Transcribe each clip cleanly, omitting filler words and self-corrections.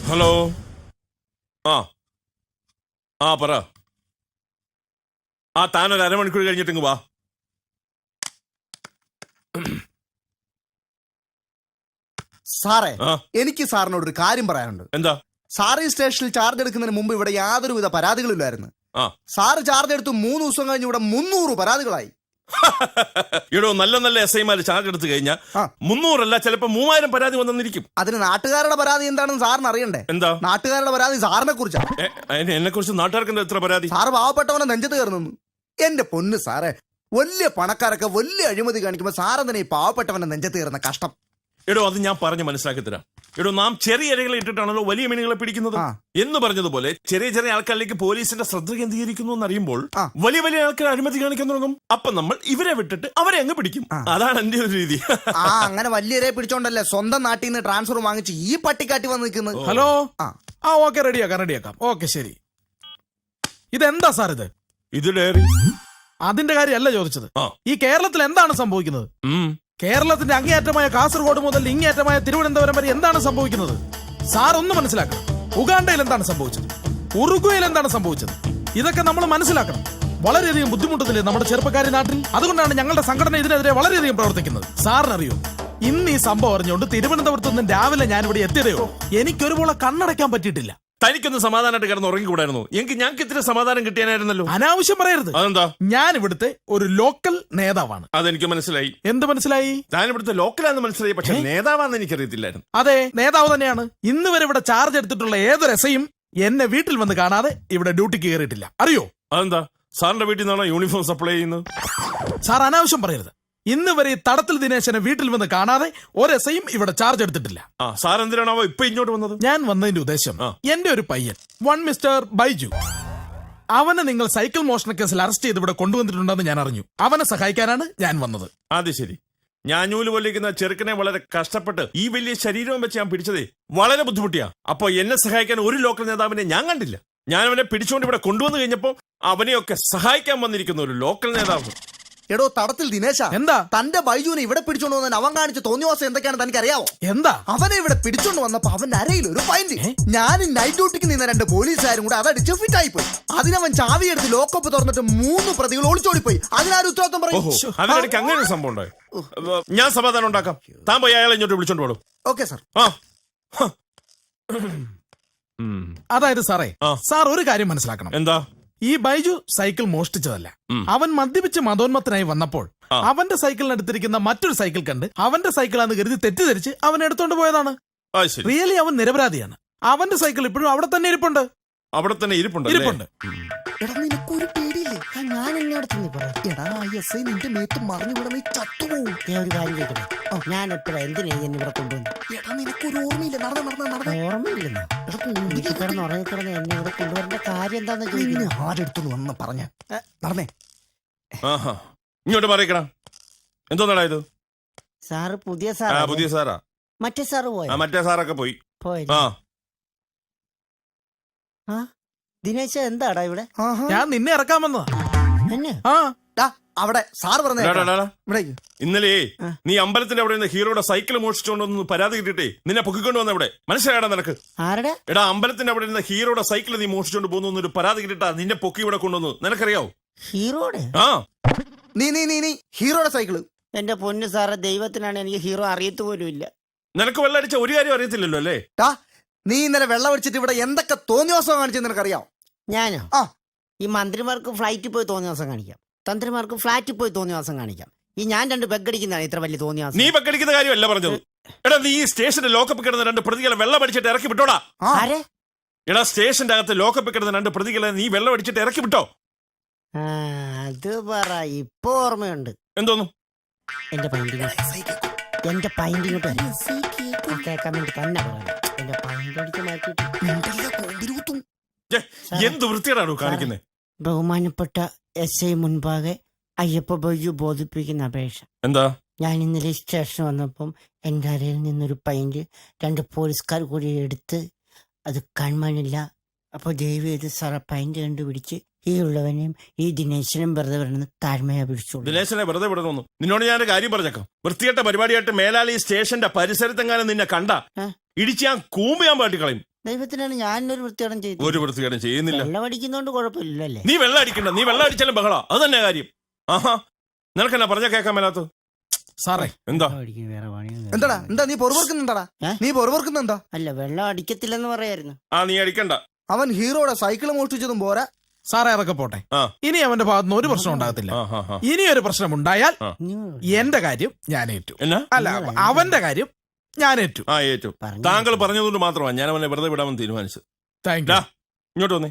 Hello. പറ. താനൊരു അരമണിക്കൂർ കഴിഞ്ഞിട്ടിങ് വാ. സാറേ, എനിക്ക് സാറിനോട് ഒരു കാര്യം പറയാനുണ്ട്. എന്താ? സാർ ഈ സ്റ്റേഷനിൽ ചാർജ് എടുക്കുന്നതിന് മുമ്പ് ഇവിടെ യാതൊരുവിധ പരാതികളില്ലായിരുന്നു. സാറ് ചാർജ് എടുത്ത് 3 ദിവസം കഴിഞ്ഞ് ഇവിടെ 300 പരാതികളായി. ഇവിടെ നല്ല നല്ല SI ചാർജ് എടുത്തു കഴിഞ്ഞാൽ 300 അല്ല, ചിലപ്പോ 3000 പരാതി വന്നിരിക്കും. അതിന് നാട്ടുകാരുടെ പരാതി എന്താണെന്ന് സാറിന് അറിയണ്ടേ? എന്താ നാട്ടുകാരുടെ പരാതി? സാറിനെ കുറിച്ചാണ്. എന്നെ കുറിച്ച് നാട്ടുകാർക്ക് എത്ര പരാതി? സാറ് പാവപ്പെട്ടവനെ നെഞ്ചത്ത് കയറുന്നു. എന്റെ പൊന്ന് സാറേ, വലിയ പണക്കാരൊക്കെ വലിയ അഴിമതി കാണിക്കുമ്പോ സാറെന്തിനാ ഈ പാവപ്പെട്ടവനെ നെഞ്ചത്ത് കയറുന്ന? കഷ്ടം. എടോ, അത് ഞാൻ പറഞ്ഞ് മനസ്സിലാക്കി തരാം. എടോ, നാം ചെറിയ ഇരകളെ ഇട്ടിട്ടാണല്ലോ വലിയ മീനുകളെ പിടിക്കുന്നത് എന്ന് പറഞ്ഞതുപോലെ ചെറിയ ചെറിയ ആൾക്കാരിലേക്ക് പോലീസിന്റെ ശ്രദ്ധ കേന്ദ്രീകരിക്കുന്നു എന്നറിയുമ്പോൾ വലിയ വലിയ ആൾക്കാർ അഴിമതി കാണിക്കാൻ തുടങ്ങും. അപ്പൊ നമ്മൾ ഇവരെ വിട്ടിട്ട് അവരെ അങ്ങ് പിടിക്കും. അതാണ് എന്റെ ഒരു രീതി. അങ്ങനെ വലിയരെ പിടിച്ചോണ്ടല്ലേ സ്വന്തം നാട്ടിൽ നിന്ന് ട്രാൻസ്ഫർ വാങ്ങിച്ച് ഈ പട്ടിക്കാട്ടി വന്ന് നിൽക്കുന്നത്. ഹലോ. ഓക്കെ, റെഡിയാക്കാം. ഓക്കെ, ശരി. ഇതെന്താ സാർ ഇത്? ഇത് ഡയറി. അതിന്റെ കാര്യമല്ല ചോദിച്ചത്. ഈ കേരളത്തിൽ എന്താണ് സംഭവിക്കുന്നത്? കേരളത്തിന്റെ അങ്ങേയറ്റമായ കാസർഗോഡ് മുതൽ ഇങ്ങേയറ്റമായ തിരുവനന്തപുരം വരെ എന്താണ് സംഭവിക്കുന്നത്? സാർ ഒന്ന് മനസ്സിലാക്കണം. ഉഗാണ്ടയിൽ എന്താണ് സംഭവിച്ചത്? ഉറുഗ്വേയിൽ എന്താണ് സംഭവിച്ചത്? ഇതൊക്കെ നമ്മൾ മനസ്സിലാക്കണം. വളരെയധികം ബുദ്ധിമുട്ടത്തില്ലേ നമ്മുടെ ചെറുപ്പക്കാരി നാട്ടിൽ? അതുകൊണ്ടാണ് ഞങ്ങളുടെ സംഘടന ഇതിനെതിരെ വളരെയധികം പ്രവർത്തിക്കുന്നത്. സാറിനറിയോ, ഇന്ന് ഈ സംഭവം അറിഞ്ഞുകൊണ്ട് തിരുവനന്തപുരത്ത് നിന്ന് രാവിലെ ഞാനിവിടെ എത്തിയതയോ എനിക്കൊരുപോലെ കണ്ണടയ്ക്കാൻ പറ്റിയിട്ടില്ല. തനിക്കൊന്ന് സമാധാനമായിട്ട് കിടന്ന് ഉറങ്ങിക്കൂടായിരുന്നു? ഞങ്ങൾക്ക് ഇത്തിരി സമാധാനം കിട്ടിയാനായിരുന്നല്ലോ. അനാവശ്യം പറയരുത്. അതെന്താ? ഞാൻ ഇവിടുത്തെ ഒരു ലോക്കൽ നേതാവാണ്. അതെനിക്ക് മനസ്സിലായി. എന്ത് മനസ്സിലായി? ഞാൻ ഇവിടുത്തെ ലോക്കലാന്ന് മനസ്സിലായി, പക്ഷെ നേതാവാന്ന് എനിക്കറിയത്തില്ലായിരുന്നു. അതെ, നേതാവ് തന്നെയാണ്. ഇന്ന് വരെ ഇവിടെ ചാർജ് എടുത്തിട്ടുള്ള ഏതൊരു SIയും എന്നെ വീട്ടിൽ വന്ന് കാണാതെ ഇവിടെ ഡ്യൂട്ടിക്ക് കയറിയിട്ടില്ല. അറിയോ? അതെന്താ? സാറിന്റെ വീട്ടിൽ നിന്നാണോ യൂണിഫോം സപ്ലൈ ചെയ്യുന്നത്? സാർ അനാവശ്യം പറയരുത്. ഇന്ന് വരെ ഈ തടത്തിൽ ദിനേശനെ വീട്ടിൽ വന്ന് കാണാതെ ഒരു SIയും ഇവിടെ ചാർജ് എടുത്തിട്ടില്ല. സാർ എന്തിനാണോ ഇപ്പൊ ഇങ്ങോട്ട് വന്നത്? ഞാൻ വന്നതിന്റെ ഉദ്ദേശം, എന്റെ ഒരു പയ്യൻ മിസ്റ്റർ ബൈജു, അവനെ നിങ്ങൾ സൈക്കിൾ മോഷണ കേസിൽ അറസ്റ്റ് ചെയ്ത് ഇവിടെ കൊണ്ടുവന്നിട്ടുണ്ടെന്ന് ഞാൻ അറിഞ്ഞു. അവനെ സഹായിക്കാനാണ് ഞാൻ വന്നത്. അത് ശരി. ഞാനൂല് പൊല്ലിക്കുന്ന ചെറുക്കനെ വളരെ കഷ്ടപ്പെട്ട് ഈ വലിയ ശരീരവും വെച്ച് ഞാൻ പിടിച്ചതേ വളരെ ബുദ്ധിമുട്ടിയാ. അപ്പൊ എന്നെ സഹായിക്കാൻ ഒരു ലോക്കൽ നേതാവിനെ ഞാൻ കണ്ടില്ല. ഞാൻ അവനെ പിടിച്ചുകൊണ്ട് ഇവിടെ കൊണ്ടുവന്നു കഴിഞ്ഞപ്പോ അവനെയൊക്കെ സഹായിക്കാൻ വന്നിരിക്കുന്ന ഒരു ലോക്കൽ നേതാവ്. എടോ തടത്തിൽ ദിനേശ, എന്താ? തന്റെ ബൈജുവിനെ ഇവിടെ പിടിച്ചോണ്ട് വന്നതിന് അവൻ കാണിച്ച തോന്നിവാസം എന്തൊക്കെയാണ് തനിക്ക് അറിയാവോ? എന്താ? അവനെ ഇവിടെ പിടിച്ചോണ്ട് വന്നപ്പോ അവന്റെ അരയിൽ ഒരു പൈന്റ്. ഞാൻ നൈറ്റ് ഡ്യൂട്ടിക്ക് നിന്ന 2 പോലീസുകാരും കൂടെ അതടിച്ച് ഫിറ്റായി പോയി. അതിനവൻ ചാവി എടുത്ത് ലോക്കപ്പ് തുറന്നിട്ട് 3 പ്രതികൾ ഒളിച്ചോടിപ്പോയി. അതിനാരും ഉത്തരവാദിത്വം പറയും? അതിനിടയ്ക്ക് അങ്ങനെ ഒരു സംഭവം ഉണ്ടായി. ഞാൻ സമാധാനം ഉണ്ടാക്കാം. താൻ പോയി അയാളെ ഇങ്ങോട്ട് വിളിച്ചോണ്ട് പോടും. Okay sir. അതായത് സാറേ, സാർ ഒരു കാര്യം മനസ്സിലാക്കണം. എന്താ? ഈ ബൈജു സൈക്കിൾ മോഷ്ടിച്ചതല്ല. അവൻ മദ്യപിച്ച് മതോന്മത്തനായി വന്നപ്പോൾ അവന്റെ സൈക്കിളിനടുത്തിരിക്കുന്ന മറ്റൊരു സൈക്കിൾ കണ്ട് അവന്റെ സൈക്കിളാന്ന് കരുതി തെറ്റിദ്ധരിച്ച് അവൻ എടുത്തോണ്ട് പോയതാണ്. റിയലി അവൻ നിരപരാധിയാണ്. അവന്റെ സൈക്കിൾ ഇപ്പോഴും അവിടെ തന്നെ ഇരിപ്പുണ്ട്. എടാ, നിനക്കൊരു പേടിയില്ലേ? ഞാൻ നിന്റെ മേത്ത് മറിഞ്ഞു വിടണ ചത്തുപോകും. ഒരു കാര്യം കേൾക്കണേ, ഞാൻ എപ്പോഴാ എന്തിനാ ഇവിടെ കൊണ്ടുവന്നു? എടാ, നിനക്കൊരു ഓർമ്മയില്ല? ഓർമ്മയില്ലെന്നോ? കിടന്ന് ഉറങ്ങിക്കിടന്ന് എന്നെ ഇവിടെ കൊണ്ടുവരേണ്ട കാര്യം എന്താന്ന് ചോദിക്കുന്നു. ആരെടുത്തു വന്ന് പറഞ്ഞ നടന്നേ. ഇങ്ങോട്ട് പറയണ എന്തോന്നാ ഇത്? സാറ് പുതിയ സാറാ? മറ്റേ സാറ് പോയോ? മറ്റേ സാറൊക്കെ പോയി. ദിനേശ എന്താടാ ഇവിടെ? ഞാൻ നിന്നെ ഇറക്കാൻ വന്നതാ. അവിടെ സാർ പറഞ്ഞ ഇന്നലെ നീ അമ്പലത്തിന്റെ അവിടെ നിന്ന് ഹീറോയുടെ സൈക്കിൾ മോഷിച്ചോണ്ടൊന്ന് പരാതി കിട്ടിട്ടേ നിന്നെ പൊക്കിക്കൊണ്ട് വന്ന ഇവിടെ. മനസ്സിലായടാ നിനക്ക്? എടാ, അമ്പലത്തിന്റെ അവിടെ നിന്ന് ഹീറോയുടെ സൈക്കിൾ നീ മോഷിച്ചോണ്ട് പോകുന്നു ഒരു പരാതി കിട്ടിട്ടാ നിന്നെ പൊക്കി ഇവിടെ കൊണ്ടുവന്നു. നിനക്കറിയാവോ? ഹീറോയുടെ? നീ ഹീറോയുടെ സൈക്കിള്? എന്റെ പൊന്നു സാറെ, ദൈവത്തിനാണ് എനിക്ക് ഹീറോ അറിയത്ത് പോലും ഇല്ല. നിനക്ക് വെള്ളം അടിച്ച ഒരു കാര്യം അറിയത്തില്ലല്ലോ അല്ലേ? നീ ഇന്നലെ വെള്ളം അടിച്ചിട്ട് ഇവിടെ എന്തൊക്കെ തോന്നിവാസം കാണിച്ചെന്ന് നിനക്കറിയാവോ? ഞാനോ? ഈ മന്ത്രിമാർക്ക് ഫ്ലൈറ്റിൽ പോയി തോന്നിവാസം കാണിക്കാം, തന്ത്രിമാർക്ക് ഫ്ലാറ്റിൽ പോയി തോന്നിവാസം കാണിക്കാം. ഈ ഞാൻ 2 ബെഗടിക്കുന്നതാണ് ഇത്ര വലിയ തോന്നിവാസം. നീ ബെഗടിക്കുന്ന കാര്യമല്ല പറഞ്ഞത്. എടാ, നീ ഈ സ്റ്റേഷന്റെ ലോക്കപ്പ് കിടന്ന 2 പ്രതികളെ വെള്ളം അടിച്ചിട്ട് ഇറക്കി വിട്ടോടാ. എടാ, സ്റ്റേഷന്റെ അകത്ത് ലോക്കപ്പ് കിടന്ന 2 പ്രതികളെ നീ വെള്ളം അടിച്ചിട്ട് ഇറക്കി വിട്ടോ. അത് പറ, ഇപ്പൊ ഓർമ്മയുണ്ട്. എന്തോന്നു? എന്റെ പൈൻറ്റിങ്ങോട്ട് കേൾക്കാൻ വേണ്ടി തന്നെ പറയാം. എന്റെ പൈൻറ്റ് അടിച്ച് മാറ്റിട്ട് എന്ത് വൃത്തിയാണോ കാണിക്കുന്നത്? ബഹുമാനപ്പെട്ട SI മുൻപാകെ അയ്യപ്പ ബൈജു ബോധിപ്പിക്കുന്ന അപേക്ഷ. എന്താ? ഞാൻ ഇന്നലെ സ്റ്റേഷൻ വന്നപ്പം എൻ്റെ അരയിൽ നിന്നൊരു പൈൻറ്റ് 2 പോലീസുകാർ കൂടി എടുത്ത് അത് കാണാനില്ല. അപ്പോൾ ദയവ് ചെയ്ത് സാറെ പൈൻറ്റ് കണ്ടുപിടിച്ച് ഈ ഉള്ളവനെയും ഈ ദിനേശനും വെറുതെ വിടണമെന്ന് താഴ്മയാ പിടിച്ചോളൂ. ദിനേശനെ വെറുതെ വിടണമെന്നു? നിന്നോട് ഞാൻ കാര്യം പറഞ്ഞേക്കാം. വൃത്തികെട്ട പരിപാടിയായിട്ട് മേലാലി സ്റ്റേഷന്റെ പരിസരത്തെങ്ങാനും നിന്നെ കണ്ട ഇടിച്ച് ഞാൻ കൂമ്പ് ഞാൻ പാട്ടി കളയും. ദൈവത്തിനാണ് ഞാനൊരു വൃത്തിയോടം ചെയ്തു. ഒരു വൃത്തികേടും ചെയ്യുന്നില്ല. വെള്ളം അടിക്കുന്നോണ്ട് കുഴപ്പമില്ലല്ലേ? നീ വെള്ളം അടിക്കണ്ട, നീ വെള്ളം അടിച്ചാലും ബഹള. അത് തന്നെ കാര്യം. ആഹാ, നിനക്കെന്നാ പറഞ്ഞ കേൾക്കാൻ മേലാത്ത? സാറേ എന്താ വേറെ പണിയൊന്നും എന്താടാ എന്താ നീ പൊറവർക്കുന്നുണ്ടാടാ? നീ പൊറവർക്കുന്നെന്താ? അല്ല, വെള്ളം അടിക്കത്തില്ലെന്ന് പറയായിരുന്നു. നീ അടിക്കണ്ട. അവൻ ഹീറോയുടെ സൈക്കിൾ മോഷ്ടിച്ചതും പോരാ. സാറേ അതൊക്കെ പോട്ടെ. ആ. ഇനി അവന്റെ ഭാഗത്തുനിന്ന് ഒരു പ്രശ്നം ഉണ്ടാകത്തില്ല. ഇനി ഒരു പ്രശ്നം ഉണ്ടായാൽ എന്റെ കാര്യം ഞാൻ ഏറ്റു. എന്നാ? അല്ല, അവന്റെ കാര്യം ഞാൻ ഏറ്റു. ഏറ്റു. താങ്കൾ പറഞ്ഞതുകൊണ്ട് മാത്രമാണ് ഞാൻ അവനെ വെറുതെ വിടാമെന്ന് തീരുമാനിച്ചത്. Thank you. ഇങ്ങോട്ട് വന്നേ.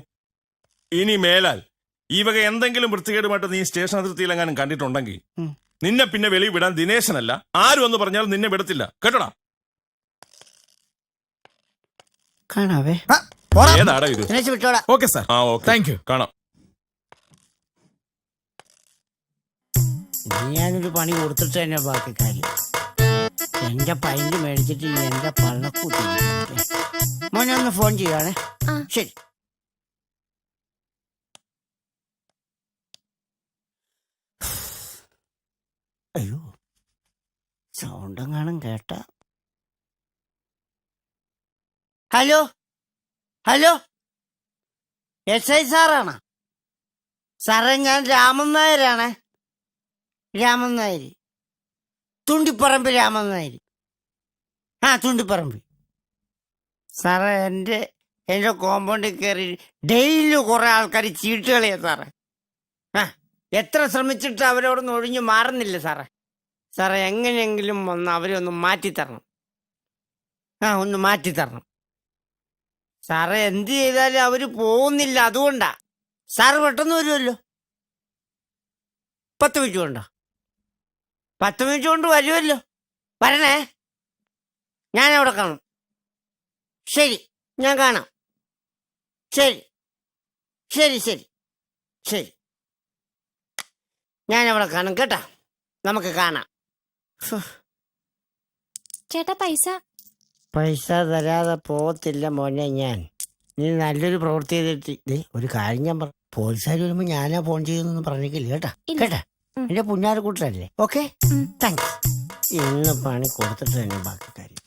ഇനി മേലാൽ ഈ വക എന്തെങ്കിലും വൃത്തികേടുമായിട്ട് നീ സ്റ്റേഷൻ അതിർത്തിയിലെങ്ങാനും കണ്ടിട്ടുണ്ടെങ്കിൽ നിന്നെ പിന്നെ വെളിയിൽ വിടാൻ ദിനേശനല്ല ആരും എന്ന് പറഞ്ഞാൽ നിന്നെ വിടത്തില്ല, കേട്ടോടാ. കാണാവേ. ഏതാടാ ഇത്? വിട്ടോടാ. Okay sir. Okay, thank you. കാണാം. ഞാനൊരു പണി കൊടുത്തിട്ട് തന്നെ ബാക്കി കാര്യം. എന്റെ പൈന്റ് മേടിച്ചിട്ട് എന്റെ പള്ളക്കൂട്ടി മോനെ ഒന്ന് ഫോൺ ചെയ്യുവാണേ. ശരി. അയ്യോ, സൗണ്ട് എങ്ങാനും കേട്ട. Hello hello, SI സാറാണോ? സാറേ, ഞാൻ രാമൻ നായരാണേ. രാമൻ നായർ, തുണ്ടിപ്പറമ്പ് രാമൻ നായർ. തുണ്ടിപ്പറമ്പ്. സാറേ, എൻ്റെ കോമ്പൗണ്ടിൽ കയറി ഡെയിലി കുറെ ആൾക്കാർ ചീട്ട് കളിയാ സാറേ. എത്ര ശ്രമിച്ചിട്ട് അവരോടൊന്നും ഒഴിഞ്ഞു മാറുന്നില്ല സാറേ. സാറേ, എങ്ങനെയെങ്കിലും ഒന്ന് അവരെ ഒന്ന് മാറ്റിത്തരണം. ഒന്ന് മാറ്റിത്തരണം സാറേ. എന്ത് ചെയ്താലും അവര് പോകുന്നില്ല, അതുകൊണ്ടാ. സാറ് പെട്ടെന്ന് വരുമല്ലോ. 10 മിനിറ്റ് കൊണ്ടോ? 10 മിനിറ്റ് കൊണ്ട് വരുമല്ലോ. വരണേ, ഞാൻ അവിടെ കാണും. ശരി, ഞാൻ കാണാം. ശരി ശരി ശരി ശരി, ഞാൻ അവിടെ കാണും കേട്ടാ. നമുക്ക് കാണാം. ചേട്ടാ, പൈസ തരാതെ പോകത്തില്ല മോനെ ഞാൻ. നീ നല്ലൊരു പ്രവൃത്തി ചെയ്തിട്ട് ഒരു കാര്യം ഞാൻ പറഞ്ഞു. പോലീസുകാർ വരുമ്പോ ഞാനാ ഫോൺ ചെയ്തെന്ന് പറഞ്ഞില്ല കേട്ടാ. കേട്ടാ, എന്റെ പുന്നാര കൂട്ടരല്ലേ. Okay, thanks. ഇന്ന് പണി കൊടുത്തിട്ട് തന്നെ ബാക്കി കാര്യം.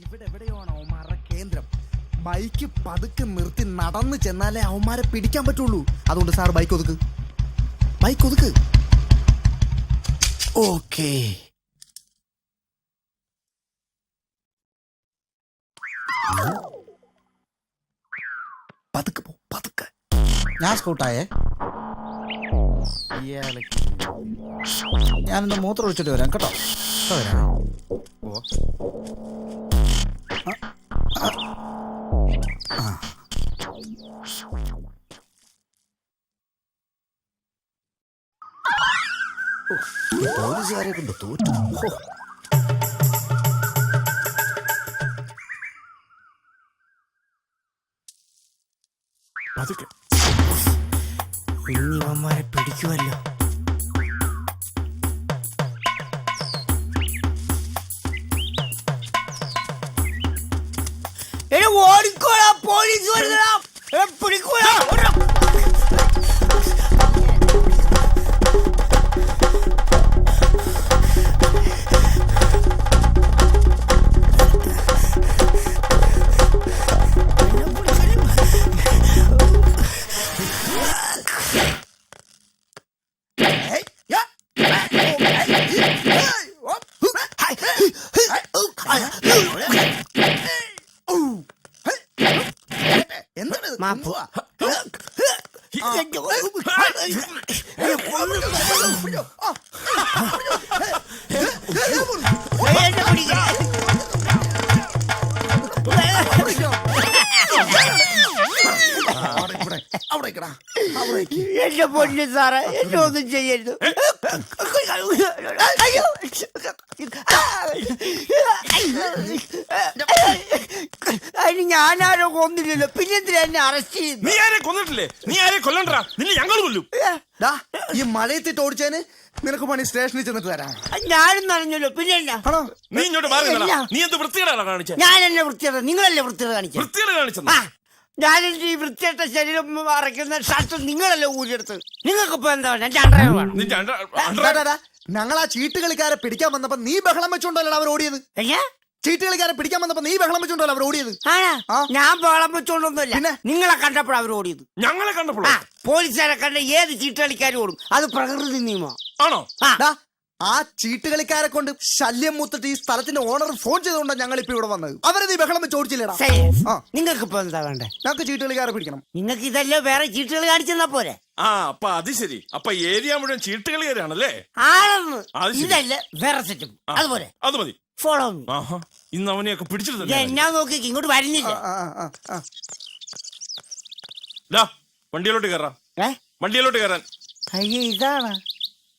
ഇവിടെ എവിടെയാണ് അവന്മാരുടെ കേന്ദ്രം? ബൈക്ക് പതുക്കെ നിർത്തി നടന്നു ചെന്നാലേ അവന്മാരെ പിടിക്കാൻ പറ്റുള്ളൂ. അതുകൊണ്ട് സാർ ബൈക്ക് ഒതുക്ക്, ബൈക്ക് ഒതുക്ക്. ഓക്കേ. പതുക്കെ പോ, പതുക്കെ. ഞാൻ സ്കൂട്ടായേ. ഞാനെന്താ മൂത്രം ഒഴിച്ചിട്ട് വരാം കേട്ടോ. പോലീസുകാരെ കൊണ്ട് തോറ്റു. ഇവന്മാരെ പിടിക്കുമല്ലോ. ഓടിക്കോളാ, പോലീസ് വരുന്നടാ. പിടിക്കോളാ. മാപ്പ്. എന്റെ പൊന്നു സാറേ, എന്നെ ഒന്നും ചെയ്യരുത്. അതിന് ഞാനാരോ കൊന്നില്ലല്ലോ, പിന്നെന്തിനാ എന്നെ അറസ്റ്റ് ചെയ്തു? നീ ആരെ കൊന്നിട്ടില്ലേ? നീ ആരെ കൊല്ലണ്ടാ? നിന്നെ ഞങ്ങൾ കൊല്ലും. ഡാ, ഈ മഴയത്തിട്ട് ഓടിച്ചേന് നിനക്ക് പണി സ്റ്റേഷനിൽ ചെന്നിട്ട് തരാം. ഞാനും നനഞ്ഞല്ലോ, പിന്നെ ആണോ? നീ ഇങ്ങോട്ട് മാറി നിന്നെടാ. ഇല്ല. നീ എന്ത് വൃത്തികേടാണ് കാണിച്ചത്? ഞാൻ എന്നെ വൃത്തിയുടെ, നിങ്ങളല്ലേ വൃത്തിയുടെ കാണിച്ചത്? വൃത്തികേട് കാണിച്ചത് ഞാനെന്റെ ഈ വൃത്തിയായിട്ട ശരീരം അറയ്ക്കുന്ന ഷർട്ട് നിങ്ങളല്ലേ ഊരിയെടുത്ത്. നിങ്ങൾക്കിപ്പോ എന്താ വേണം? എന്റെ അണ്ടർ വേണം. നിന്റെ ഡാ, ഡാ, ഡാ, ഞങ്ങൾ ആ ചീട്ട് കളിക്കാരെ പിടിക്കാൻ വന്നപ്പോ നീ ബഹളം വെച്ചോണ്ടല്ലോ അവർ ഓടിയത്. ഏ? ചീട്ട് കളിക്കാരെ പിടിക്കാൻ വന്നപ്പോ നീ ബഹളം വെച്ചോണ്ടല്ലോ അവർ ഓടിയത്. ആണാ? ആ. ഞാൻ ബഹളം വെച്ചോണ്ടൊന്നുമില്ല. പിന്നെ? നിങ്ങളെ കണ്ടപ്പോഴാണ് അവർ ഓടിയത്. ഞങ്ങളെ കണ്ടപ്പോഴോ? ആ, പോലീസുകാരെ കണ്ട ഏത് ചീട്ടുകളിക്കാരും ഓടും. അത് പ്രകൃതി നിയമം. ആണോ? ആ, ഡാ, ആ ചീട്ട് കളിക്കാരെ കൊണ്ട് ശല്യം മൂത്തിട്ട് ഈ സ്ഥലത്തിന്റെ ഓണർ ഫോൺ ചെയ്തുകൊണ്ടാണ് ഞങ്ങൾ ഇപ്പൊ ഇവിടെ വന്നത്. അവരെ നീ ബഹളം വെച്ച് ഓടിച്ചില്ലടാ. ആ. നിങ്ങൾക്കിപ്പോ എന്താ വേണ്ടേ? ഞങ്ങൾക്ക് ചീട്ട് കളിക്കാരെ പിടിക്കണം. നിങ്ങൾക്ക് ഇതല്ലേ വേറെ ചീട്ടുകൾ കാണിച്ചെന്നാ പോരെ? ആ, അപ്പൊ അത് ശരി. അപ്പൊ ഏരിയ മുഴുവൻ ചീട്ടുകളിയാണല്ലേ? ആണെന്ന്. അത് ശരി. ഇതല്ലേ വേറെ സെറ്റും. അതുപോലെ അത് മതി. Follow me. ആഹാ, ഇന്ന് അവനെയൊക്കെ പിടിച്ചിട്ട് തന്നെ എന്നാ നോക്കി ഇങ്ങോട്ട് വരുന്നില്ല. ആ, ആ, ആ. വണ്ടിയിലോട്ട് കയറാം. ഏ? വണ്ടിയിലോട്ട് കയറാൻ. അയ്യോ, ഇതാണ്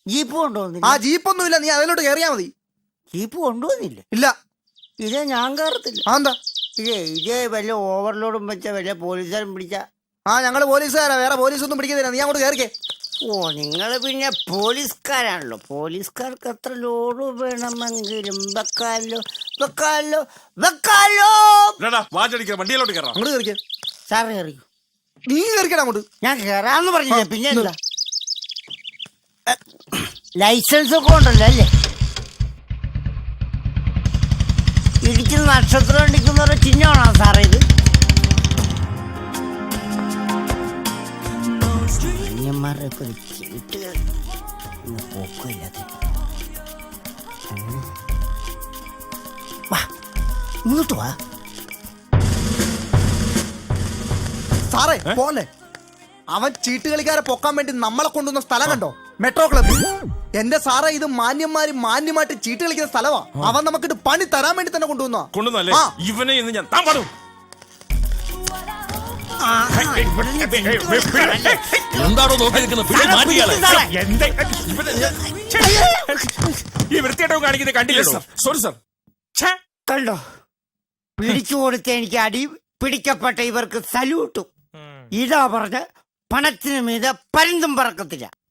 ജീപ്പ് ആ കൊണ്ടുവന്നില്ല. ജീപ്പൊന്നുമില്ല, നീ അതിലോട്ട് കയറിയാ മതി. ജീപ്പ് കൊണ്ടുവന്നില്ല. ഇല്ല. ഇതേ ഞാൻ കയറത്തില്ല. ആ, എന്താ? ഇതേ വല്ല ഓവർലോഡും വെച്ച വല്ല പോലീസുകാരും പിടിച്ച. ആ, ഞങ്ങള് പോലീസുകാരാ, വേറെ പോലീസൊന്നും പിടിക്കുന്നില്ല. നീ അങ്ങോട്ട് കയറിക്കേ. ഓ, നിങ്ങൾ പിന്നെ പോലീസുകാരാണല്ലോ. പോലീസുകാർക്ക് എത്ര ലോഡ് വേണമെങ്കിലും വെക്കാലോ, വെക്കാലോ, വെക്കാലോ. വാചടിക്ക, വണ്ടിയിലോട്ട് കയറാം. അങ്ങോട്ട് കയറിക്കേ. സാറ് കയറിക്കോ. നീ കയറിക്കടാ അങ്ങോട്ട്. ഞാൻ കയറാന്ന് പറഞ്ഞില്ലേ, പിന്നെ എന്താ? ലൈസൻസ് ഒക്കെ ഉണ്ടല്ലോ അല്ലേ? ഇടിക്കുന്ന നക്ഷത്രം ഇടിക്കുന്നവരുടെ ചിഹ്നമാണോ സാറേ ഇത്? മാന്യന്മാരുടെ ഒരു ചീട്ടുകൾ ഇന്ന് പോക്കില്ലാതെ. വാ, ഇങ്ങോട്ട് വാ. സാറേ പോലെ അവൻ ചീട്ട് കളിക്കാരെ പൊക്കാൻ വേണ്ടി നമ്മളെ കൊണ്ടുവന്ന സ്ഥലം കണ്ടോ? Metro club. എന്റെ സാറേ, ഇത് മാന്യമായിട്ട് ചീട്ട് കളിക്കുന്ന സ്ഥലമാ. അവൻ നമുക്കിട്ട് പണി തരാൻ വേണ്ടി തന്നെ കൊണ്ടുവന്നല്ലേ? ആ. ഇവനെ ഇന്ന് ഞാൻ താൻ പാടും. എന്താണോ നോക്കി നിൽക്കുന്നത്? ഈ വൃത്തിയായിട്ടോ കാണിക്കുന്നത് കണ്ടില്ല? Sorry sir. കണ്ടോ, പിടിച്ചു കൊടുത്ത എനിക്ക് അടി, പിടിക്കപ്പെട്ട ഇവർക്ക് സല്യൂട്ടും. ഇതാ പറഞ്ഞ പണത്തിന് മീതെ പരുന്തും പറക്കത്തില്ല.